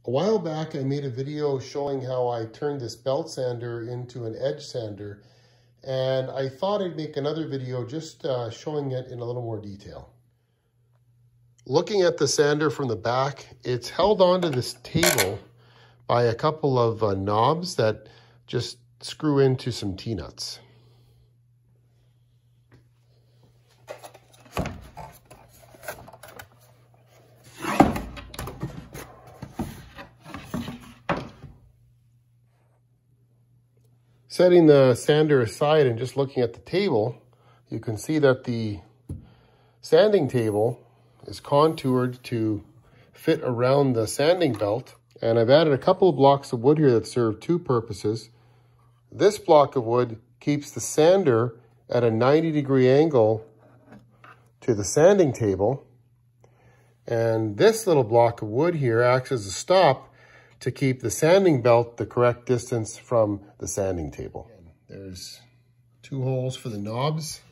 A while back, I made a video showing how I turned this belt sander into an edge sander, and I thought I'd make another video just showing it in a little more detail. Looking at the sander from the back, it's held onto this table by a couple of knobs that just screw into some T-nuts. Setting the sander aside and just looking at the table, you can see that the sanding table is contoured to fit around the sanding belt. And I've added a couple of blocks of wood here that serve two purposes. This block of wood keeps the sander at a 90-degree angle to the sanding table. And this little block of wood here acts as a stop to keep the sanding belt the correct distance from the sanding table. There's two holes for the knobs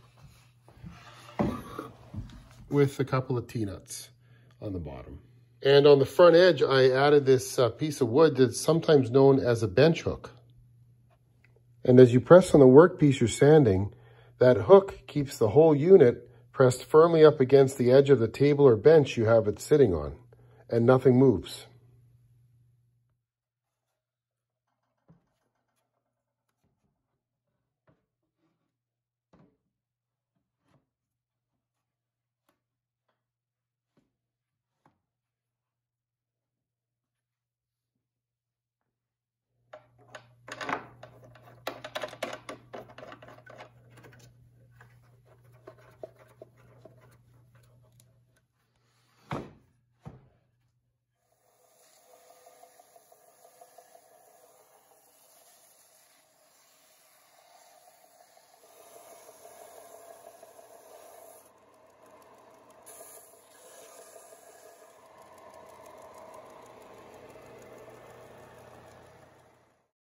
with a couple of T-nuts on the bottom. And on the front edge, I added this piece of wood that's sometimes known as a bench hook. And as you press on the workpiece you're sanding, that hook keeps the whole unit pressed firmly up against the edge of the table or bench you have it sitting on, and nothing moves.